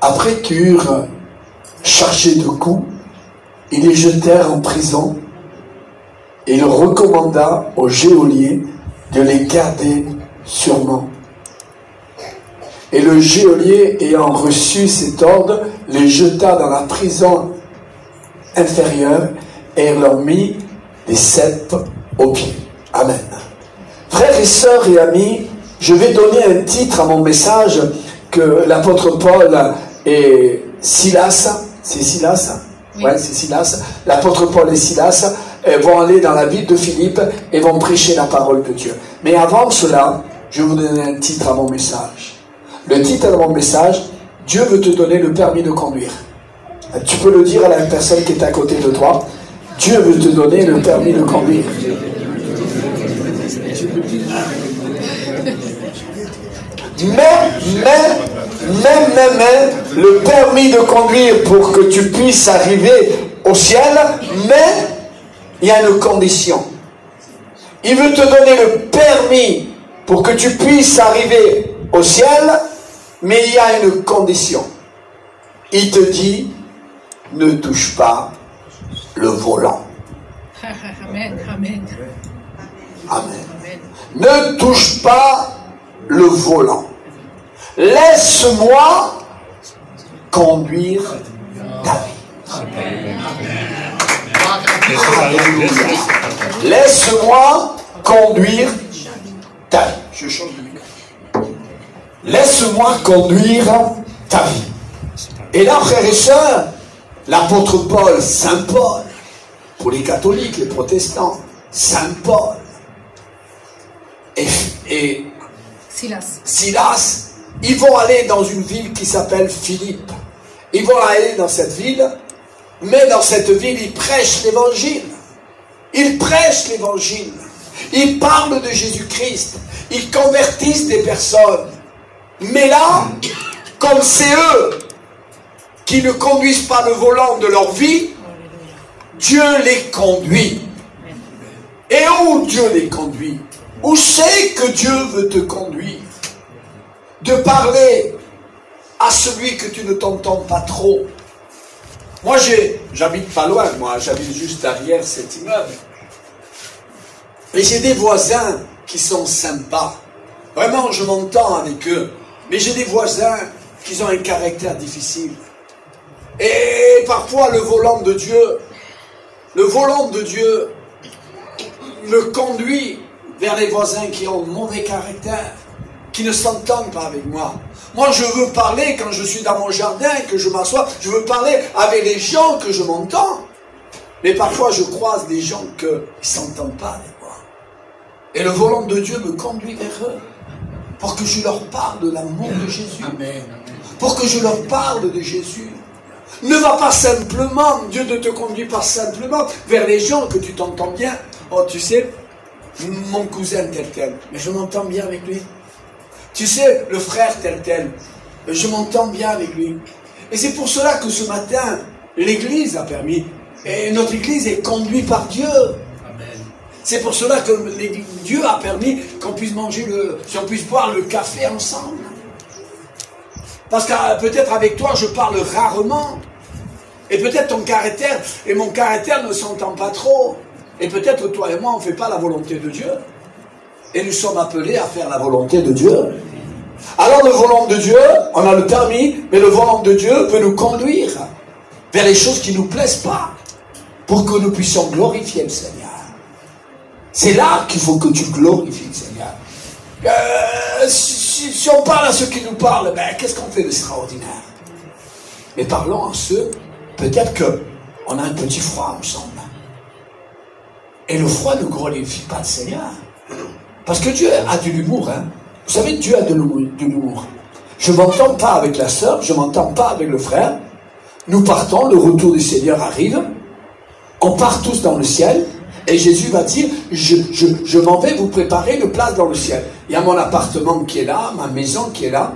Après qu'ils eurent chargé de coups, ils les jetèrent en prison et il recommanda au geôlier de les garder sûrement. Et le geôlier, ayant reçu cet ordre, les jeta dans la prison inférieure et leur mit des ceps aux pieds. Amen. Frères et sœurs et amis, je vais donner un titre à mon message que l'apôtre Paul et Silas, c'est Silas? Oui, ouais, c'est Silas. L'apôtre Paul et Silas vont aller dans la ville de Philippe et vont prêcher la parole de Dieu. Mais avant cela, je vais vous donner un titre à mon message. Le titre de mon message, Dieu veut te donner le permis de conduire. Tu peux le dire à la personne qui est à côté de toi. Dieu veut te donner le permis de conduire. Mais, le permis de conduire pour que tu puisses arriver au ciel, mais il y a une condition. Il veut te donner le permis pour que tu puisses arriver au ciel, mais il y a une condition. Il te dit, ne touche pas le volant. Amen, amen. Amen. Ne touche pas le volant. Laisse-moi conduire ta vie. Laisse-moi conduire ta vie. Je change de micro. Laisse-moi conduire ta vie. Et là, frères et sœurs, l'apôtre Paul, Saint Paul, pour les catholiques, les protestants, Saint Paul, et Silas, ils vont aller dans une ville qui s'appelle Philippe. Ils vont aller dans cette ville, mais dans cette ville, ils prêchent l'évangile. Ils prêchent l'évangile. Ils parlent de Jésus-Christ. Ils convertissent des personnes. Mais là, comme c'est eux qui ne conduisent pas le volant de leur vie, Dieu les conduit. Et où Dieu les conduit? Où c'est que Dieu veut te conduire? De parler à celui que tu ne t'entends pas trop. Moi, j'habite pas loin, moi, j'habite juste derrière cet immeuble. Et j'ai des voisins qui sont sympas. Vraiment, je m'entends avec eux. Mais j'ai des voisins qui ont un caractère difficile. Et parfois, le volant de Dieu me conduit vers les voisins qui ont mauvais caractère, qui ne s'entendent pas avec moi. Moi, je veux parler quand je suis dans mon jardin, que je m'assois, je veux parler avec les gens que je m'entends. Mais parfois, je croise des gens qui ne s'entendent pas avec moi. Et le volant de Dieu me conduit vers eux, pour que je leur parle de l'amour de Jésus. Amen. Pour que je leur parle de Jésus. Ne va pas simplement, Dieu ne te conduit pas simplement vers les gens que tu t'entends bien. Oh, tu sais, mon cousin tel, mais je m'entends bien avec lui. Tu sais, le frère tel, je m'entends bien avec lui. Et c'est pour cela que ce matin, l'Église a permis, et notre Église est conduite par Dieu. Amen. C'est pour cela que Dieu a permis qu'on puisse manger qu'on puisse boire le café ensemble. Parce que peut-être avec toi, je parle rarement. Et peut-être ton caractère et mon caractère ne s'entendent pas trop. Et peut-être toi et moi, on ne fait pas la volonté de Dieu. Et nous sommes appelés à faire la volonté de Dieu. Alors le volant de Dieu, on a le permis, mais le volant de Dieu peut nous conduire vers les choses qui ne nous plaisent pas, pour que nous puissions glorifier le Seigneur. C'est là qu'il faut que tu glorifies le Seigneur. Si on parle à ceux qui nous parlent, ben, qu'est-ce qu'on fait d'extraordinaire? Mais parlons à ceux, peut-être qu'on a un petit froid ensemble. Et le froid ne glorifie pas le Seigneur. Parce que Dieu a de l'humour. Hein. Vous savez, Dieu a de l'humour. Je ne m'entends pas avec la sœur, je ne m'entends pas avec le frère. Nous partons, le retour du Seigneur arrive. On part tous dans le ciel. Et Jésus va dire, je m'en vais vous préparer une place dans le ciel. Il y a mon appartement qui est là, ma maison qui est là.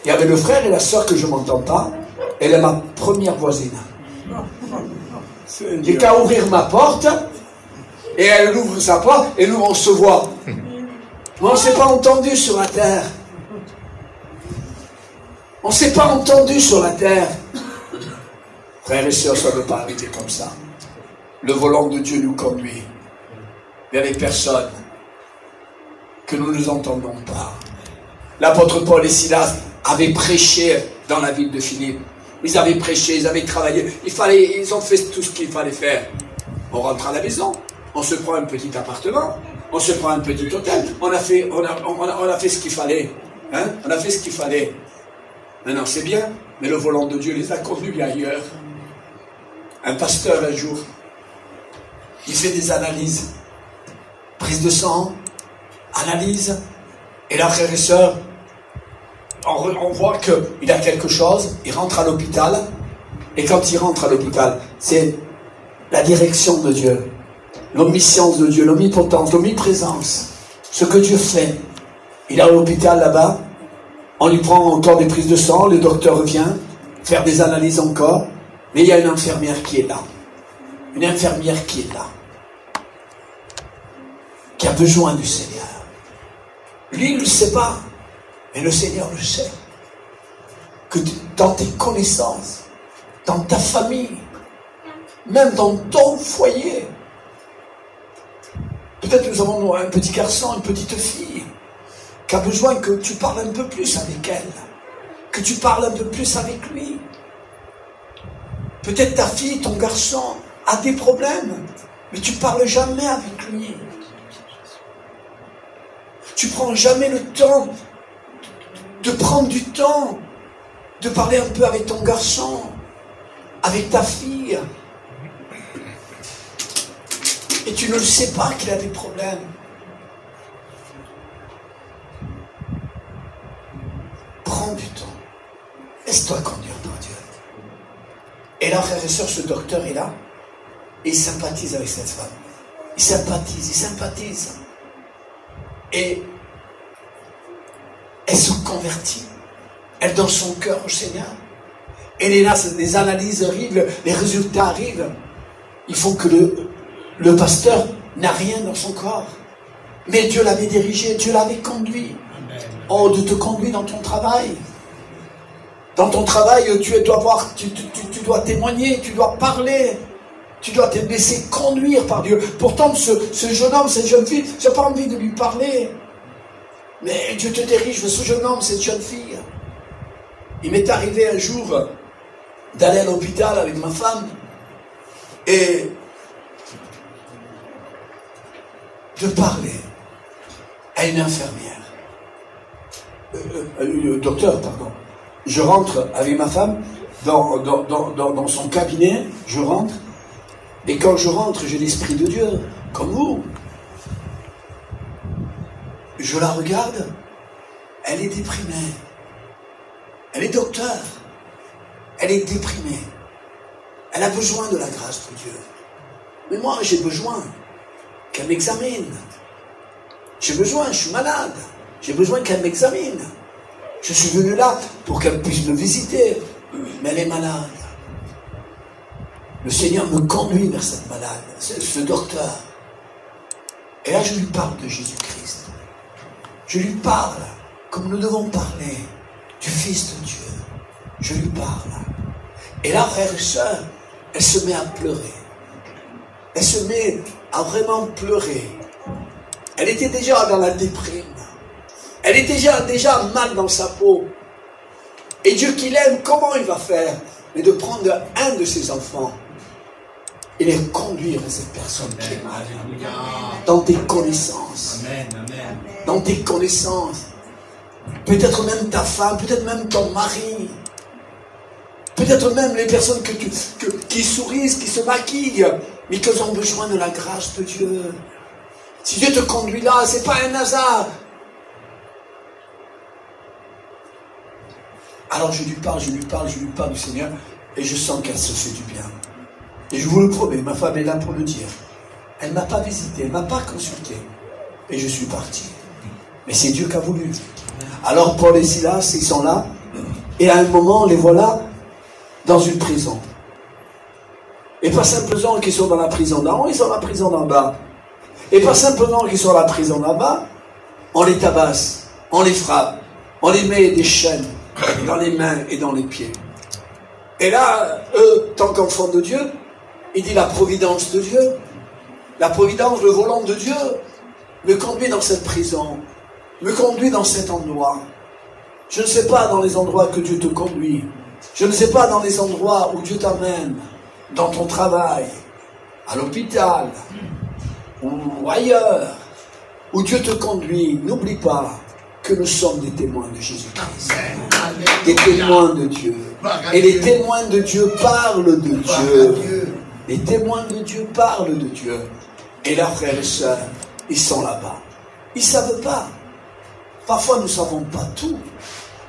Il y avait le frère et la sœur que je ne m'entends pas. Elle est ma première voisine. J'ai qu'à ouvrir ma porte. Et elle ouvre sa porte et nous on se voit. Mais on ne s'est pas entendu sur la terre. On ne s'est pas entendu sur la terre. Frères et sœurs, ça ne peut pas arriver comme ça. Le volant de Dieu nous conduit vers les personnes que nous ne entendons pas. L'apôtre Paul et Silas avaient prêché dans la ville de Philippe. Ils avaient prêché, ils avaient travaillé. Ils ont fait tout ce qu'il fallait faire. On rentre à la maison, on se prend un petit appartement, on se prend un petit hôtel. On a fait ce qu'il fallait. Hein? On a fait ce qu'il fallait. Maintenant, c'est bien, mais le volant de Dieu les a conduits ailleurs. Un pasteur, un jour, il fait des analyses. Prise de sang, analyse. Et là, frères et sœurs, on voit qu'il a quelque chose. Il rentre à l'hôpital. Et quand il rentre à l'hôpital, c'est la direction de Dieu, l'omniscience de Dieu, l'omnipotence, l'omniprésence. Ce que Dieu fait. Il est à l'hôpital là-bas. On lui prend encore des prises de sang. Le docteur vient faire des analyses encore. Mais il y a une infirmière qui est là. Une infirmière qui est là. Qui a besoin du Seigneur. Lui, il ne le sait pas. Mais le Seigneur le sait. Que dans tes connaissances, dans ta famille, même dans ton foyer, peut-être nous avons un petit garçon, une petite fille, qui a besoin que tu parles un peu plus avec elle. Que tu parles un peu plus avec lui. Peut-être ta fille, ton garçon, a des problèmes, mais tu ne parles jamais avec lui. Tu ne prends jamais le temps de prendre du temps, de parler un peu avec ton garçon, avec ta fille. Et tu ne le sais pas qu'il a des problèmes. Prends du temps. Laisse-toi conduire par Dieu. Et là, frères et sœurs, ce docteur est là, et il sympathise avec cette femme. Il sympathise. Et elle se convertit. Elle donne son cœur au Seigneur. Et là, les analyses arrivent, les résultats arrivent. Il faut que le pasteur n'a rien dans son corps. Mais Dieu l'avait dirigé, Dieu l'avait conduit. Oh, de te conduire dans ton travail. Dans ton travail, tu dois témoigner, tu dois parler. Tu dois te laisser conduire par Dieu. Pourtant, ce jeune homme, cette jeune fille, je n'ai pas envie de lui parler. Mais Dieu te dirige vers ce jeune homme, cette jeune fille. Il m'est arrivé un jour d'aller à l'hôpital avec ma femme et de parler à une infirmière. Docteur, pardon. Je rentre avec ma femme dans son cabinet, je rentre, et quand je rentre, j'ai l'Esprit de Dieu, comme vous. Je la regarde, elle est déprimée. Elle est docteur. Elle est déprimée. Elle a besoin de la grâce de Dieu. Mais moi, j'ai besoin qu'elle m'examine. J'ai besoin, je suis malade. J'ai besoin qu'elle m'examine. Je suis venu là pour qu'elle puisse me visiter. Mais elle est malade. Le Seigneur me conduit vers cette malade, ce docteur. Et là, je lui parle de Jésus-Christ. Je lui parle comme nous devons parler du Fils de Dieu. Je lui parle. Et là, frères et sœurs, elle se met à pleurer. Elle se met à vraiment pleurer. Elle était déjà dans la déprime. Elle était déjà mal dans sa peau. Et Dieu qui l'aime, comment il va faire? Mais de prendre un de ses enfants et les conduire à cette personne qui est mal. Dans tes connaissances. Dans tes connaissances. Peut-être même ta femme, peut-être même ton mari. Peut-être même les personnes qui sourient, qui se maquillent, mais qui ont besoin de la grâce de Dieu. Si Dieu te conduit là, ce n'est pas un hasard. Alors je lui parle du Seigneur, et je sens qu'elle se fait du bien. Et je vous le promets, ma femme est là pour le dire. Elle ne m'a pas visité, elle ne m'a pas consulté. Et je suis parti. Mais c'est Dieu qui a voulu. Alors Paul et Silas, ils sont là, et à un moment, les voilà dans une prison. Et pas simplement qu'ils sont dans la prison d'en haut, ils sont dans la prison d'en bas. Et pas simplement qu'ils sont dans la prison d'en bas, on les tabasse, on les frappe, on les met des chaînes, dans les mains et dans les pieds. Et là, eux, tant qu'enfants de Dieu, il dit la providence de Dieu, la providence, le volant de Dieu, me conduit dans cette prison, me conduit dans cet endroit. Je ne sais pas dans les endroits que Dieu te conduit. Je ne sais pas dans les endroits où Dieu t'amène, dans ton travail, à l'hôpital, ou ailleurs, où Dieu te conduit. N'oublie pas que nous sommes des témoins de Jésus-Christ, des témoins de Dieu. Et les témoins de Dieu parlent de Dieu. Les témoins de Dieu parlent de Dieu. Et leurs frères et sœurs, ils sont là-bas. Ils ne savent pas. Parfois, nous ne savons pas tout.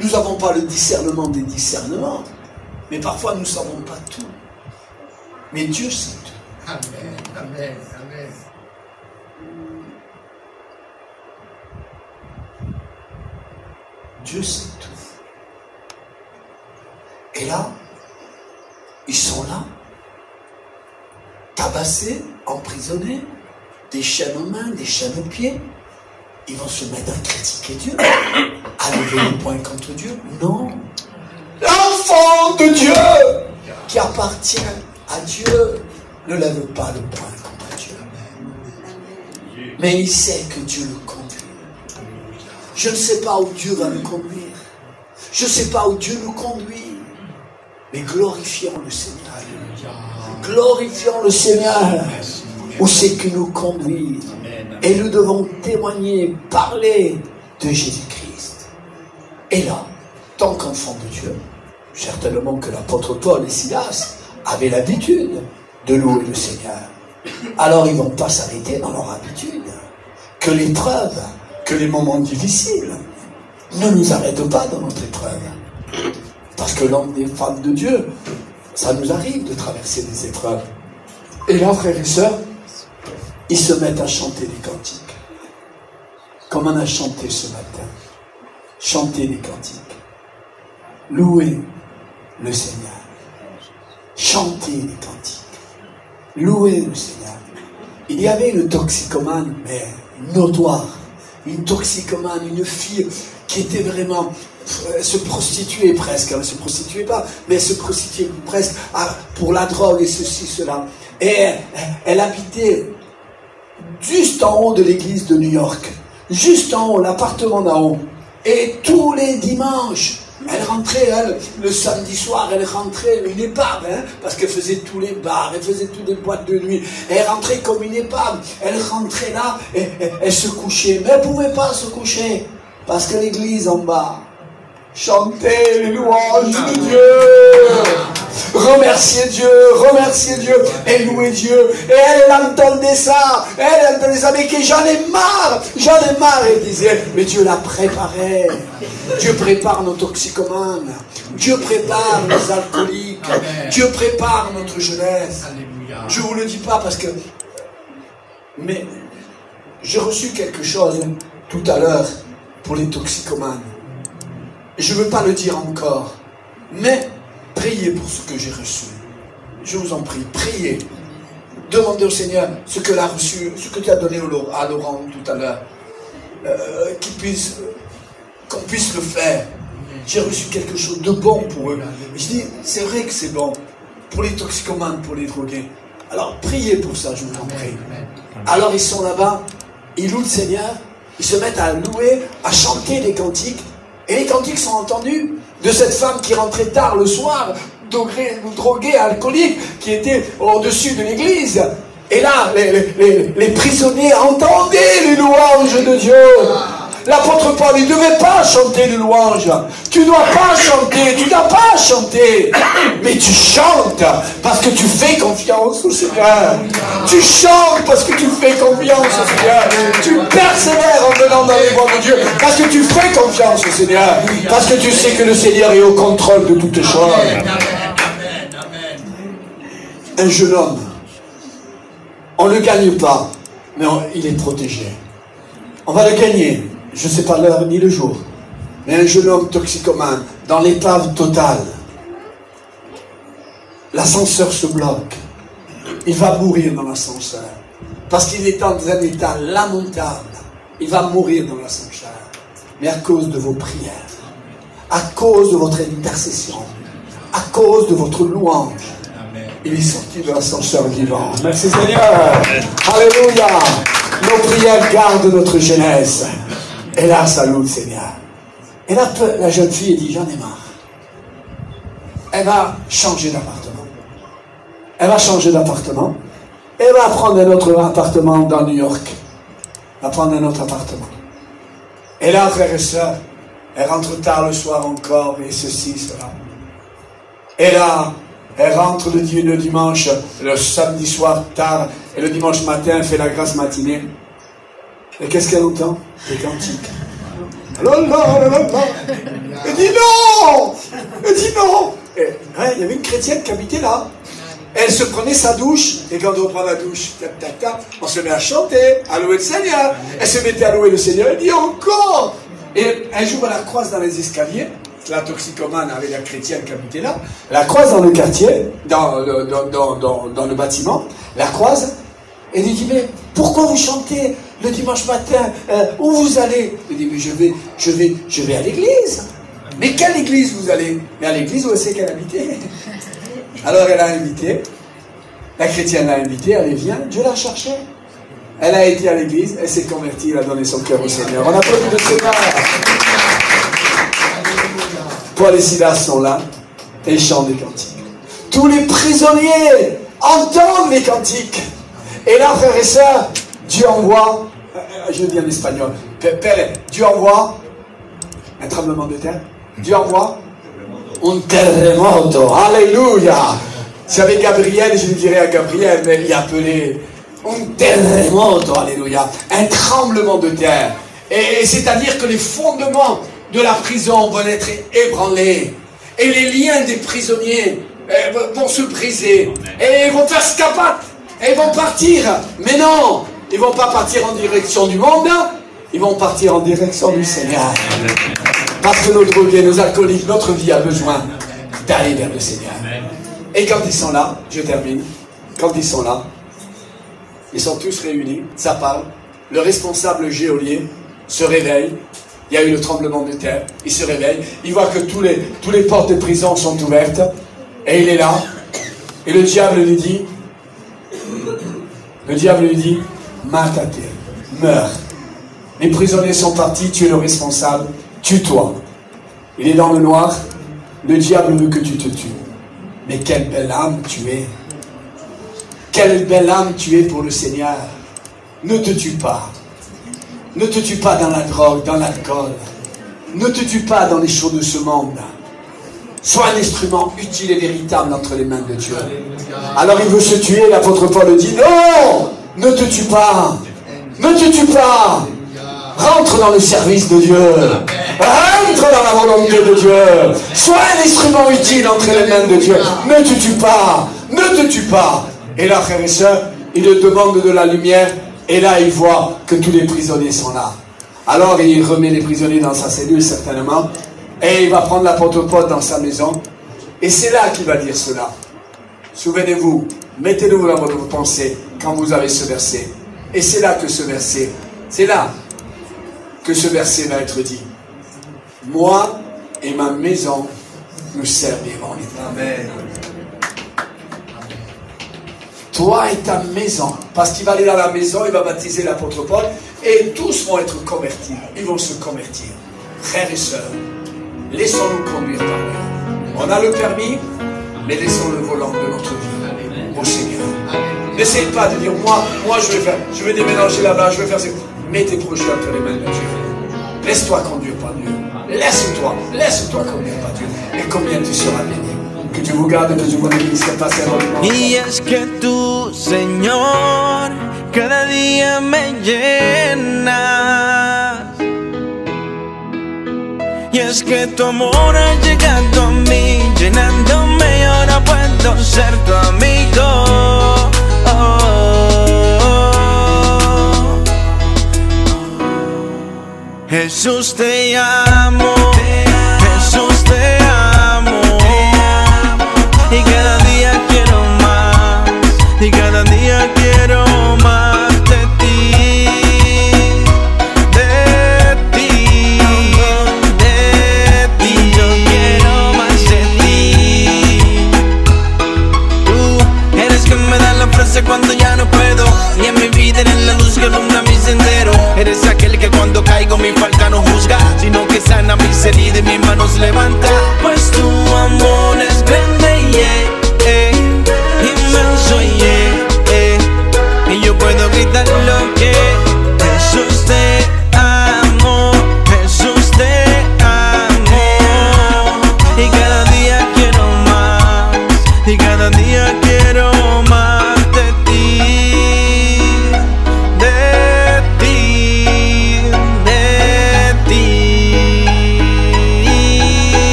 Nous n'avons pas le discernement des discernements. Mais parfois, nous ne savons pas tout. Mais Dieu sait tout. Amen, amen, amen. Dieu sait tout. Et là, ils sont là, tabassés, emprisonnés, des chaînes aux mains, des chaînes aux pieds. Ils vont se mettre à critiquer Dieu, à lever le poing contre Dieu. Non. L'enfant de Dieu qui appartient à Dieu ne lève pas le poing contre Dieu. Mais il sait que Dieu le conduit. Je ne sais pas où Dieu va le conduire. Je ne sais pas où Dieu nous conduit. Mais glorifions le Seigneur. Glorifions le Seigneur. Où c'est qu'il nous conduit. Et nous devons témoigner, parler de Jésus-Christ. Et là, tant qu'enfant de Dieu, certainement que l'apôtre Paul et Silas avaient l'habitude de louer le Seigneur. Alors ils ne vont pas s'arrêter dans leur habitude. Que l'épreuve, que les moments difficiles ne nous arrêtent pas dans notre épreuve. Parce que l'homme des femmes de Dieu, ça nous arrive de traverser des épreuves. Et là, frères et sœurs, ils se mettent à chanter des cantiques. Comme on a chanté ce matin. Chanter des cantiques. Louer le Seigneur. Chanter des cantiques. Louer le Seigneur. Il y avait une toxicomane, mais notoire. Une toxicomane, une fille qui était vraiment... se prostituait presque. Elle ne se prostituait pas, mais elle se prostituait presque pour la drogue et ceci, cela. Et elle habitait juste en haut de l'église de New York. Juste en haut, l'appartement d'en haut. Et tous les dimanches, elle rentrait, le samedi soir, elle rentrait une épave, parce qu'elle faisait tous les bars, elle faisait toutes les boîtes de nuit. Et elle rentrait comme une épave. Elle rentrait là, et elle se couchait. Mais elle ne pouvait pas se coucher, parce que l'église en bas chantait les louanges de Dieu. Remercier Dieu, et louer Dieu. Et elle entendait ça, mais que j'en ai marre. Elle disait, mais Dieu la préparait. Dieu prépare nos toxicomanes. Dieu prépare nos alcooliques. Amen. Dieu prépare notre jeunesse. Alléluia. Je ne vous le dis pas parce que... Mais j'ai reçu quelque chose tout à l'heure pour les toxicomanes. Je ne veux pas le dire encore, mais priez pour ce que j'ai reçu. Je vous en prie, priez. Demandez au Seigneur ce que a reçu, ce que tu as donné à Laurent tout à l'heure, qu'on puisse le faire. J'ai reçu quelque chose de bon pour eux. Je dis, c'est vrai que c'est bon pour les toxicomanes, pour les drogués. Alors priez pour ça, je vous en prie. Alors ils sont là-bas, ils louent le Seigneur, ils se mettent à louer, à chanter des cantiques. Et les cantiques sont entendus de cette femme qui rentrait tard le soir, droguée, alcoolique, qui était au-dessus de l'église. Et là, les prisonniers entendaient les louanges de Dieu. L'apôtre Paul, il ne devait pas chanter de louanges. Tu ne dois pas chanter, tu n'as pas chanté. Mais tu chantes parce que tu fais confiance au Seigneur. Tu chantes parce que tu fais confiance au Seigneur. Tu persévères en venant dans les voies de Dieu parce que tu fais confiance au Seigneur. Parce que tu sais que le Seigneur est au contrôle de toutes choses. Un jeune homme, on ne le gagne pas, mais il est protégé. On va le gagner. Je ne sais pas l'heure ni le jour, mais un jeune homme toxicomane, dans l'épave totale, l'ascenseur se bloque, il va mourir dans l'ascenseur, parce qu'il est dans un état lamentable, il va mourir dans l'ascenseur, mais à cause de vos prières, à cause de votre intercession, à cause de votre louange, il est sorti de l'ascenseur vivant. Merci Seigneur. Alléluia. Nos prières gardent notre jeunesse. Et là, salut Seigneur. Et là, la jeune fille dit, j'en ai marre. Elle va changer d'appartement. Elle va changer d'appartement. Elle va prendre un autre appartement dans New York. Elle va prendre un autre appartement. Et là, frères et sœurs, elle rentre tard le soir encore, et ceci, cela. Et là, elle rentre le dimanche, le samedi soir tard, et le dimanche matin, elle fait la grasse matinée. Et qu'est-ce qu'elle entend? Des cantiques. Elle dit non! Elle dit non! Et, il y avait une chrétienne qui habitait là. Elle se prenait sa douche, et quand on prend la douche, tac, tac, tac, on se met à chanter, à louer le Seigneur. Elle se mettait à louer le Seigneur, elle dit encore! Et un jour, elle la croise dans les escaliers, la toxicomane avec la chrétienne qui habitait là, la croise dans le quartier, dans le bâtiment, la croise, et lui dit, mais pourquoi vous chantez le dimanche matin? Où vous allez? Elle dit, mais je vais à l'église. Mais quelle église vous allez? Mais à l'église où elle sait qu'elle habitait. Alors elle a invité, la chrétienne l'a invitée, elle vient, Dieu l'a cherchée. Elle a été à l'église, elle s'est convertie, elle a donné son cœur au Seigneur. On applaudit le Seigneur. Paul et Silas sont là et ils chantent des cantiques. Tous les prisonniers entendent les cantiques. Et là, frères et sœurs, Dieu envoie, je le dis en espagnol, Dieu envoie un tremblement de terre. Dieu envoie un terremoto. Alléluia. Si avec Gabriel, je lui dirais à Gabriel, mais il appelé un terremoto. Alléluia. Un tremblement de terre. Et c'est-à-dire que les fondements de la prison vont être ébranlés. Et les liens des prisonniers vont se briser. Et ils vont faire scapate. Et ils vont partir. Mais non, ils ne vont pas partir en direction du monde. Ils vont partir en direction du Seigneur. Parce que nos drogués, nos alcooliques, notre vie a besoin d'aller vers le Seigneur. Et quand ils sont là, je termine, quand ils sont là, ils sont tous réunis, ça parle, le responsable geôlier se réveille, il y a eu le tremblement de terre, il se réveille, il voit que tous les portes de prison sont ouvertes, et il est là, et le diable lui dit, Matate, meurs. Les prisonniers sont partis, tu es le responsable, tue-toi. Il est dans le noir, le diable veut que tu te tues. Mais quelle belle âme tu es. Quelle belle âme tu es pour le Seigneur. Ne te tue pas. Ne te tue pas dans la drogue, dans l'alcool. Ne te tue pas dans les choses de ce monde. Sois un instrument utile et véritable entre les mains de Dieu. Alors il veut se tuer, l'apôtre Paul dit, non, ne te tue pas. Ne te tue pas. Rentre dans le service de Dieu. Rentre dans la volonté de Dieu. Sois un instrument utile entre les mains de Dieu. Ne te tue pas. Ne te tue pas. Et là, frères et sœurs, il demande de la lumière. Et là, il voit que tous les prisonniers sont là. Alors, il remet les prisonniers dans sa cellule, certainement. Et il va prendre l'apôtre Paul dans sa maison. Et c'est là qu'il va dire cela. Souvenez-vous, mettez-le dans votre pensée quand vous avez ce verset. Et c'est là que ce verset, c'est là que ce verset va être dit. Moi et ma maison, nous servirons l'Éternel. Amen. Toi et ta maison, parce qu'il va aller dans la maison, il va baptiser l'apôtre Paul, et tous vont être convertis. Ils vont se convertir. Frères et sœurs, laissons-nous conduire par Dieu. On a le permis, mais laissons le volant de notre vie au Seigneur. N'essaye pas de dire, moi je vais déménager là-bas, je vais faire ça. Mets tes projets entre les mains de Dieu. Laisse-toi conduire par Dieu. Laisse-toi conduire par Dieu. Et combien tu seras béni. Que Dieu vous garde, que Dieu vous bénisse, que passe un Y es que tú, Señor, cada día me llenas. Y es que tu amor ha llegado a mí, llenándome y ahora puedo ser tu amigo. Jesús te amo, Jesús te amo, y cada día quiero más, y cada día quiero más de ti, de ti, de ti. Yo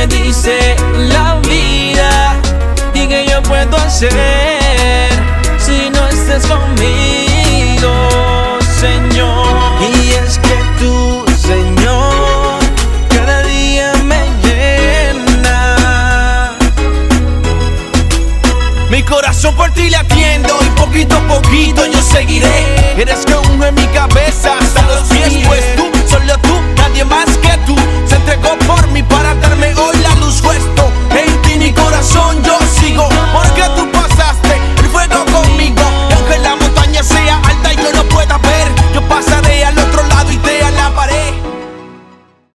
me dice la vida y que yo puedo hacer si no estés conmigo, Señor. Y es que tú, Señor, cada día me llena. Mi corazón por ti latiendo y poquito a poquito yo seguiré. Eres que unge mi cabeza.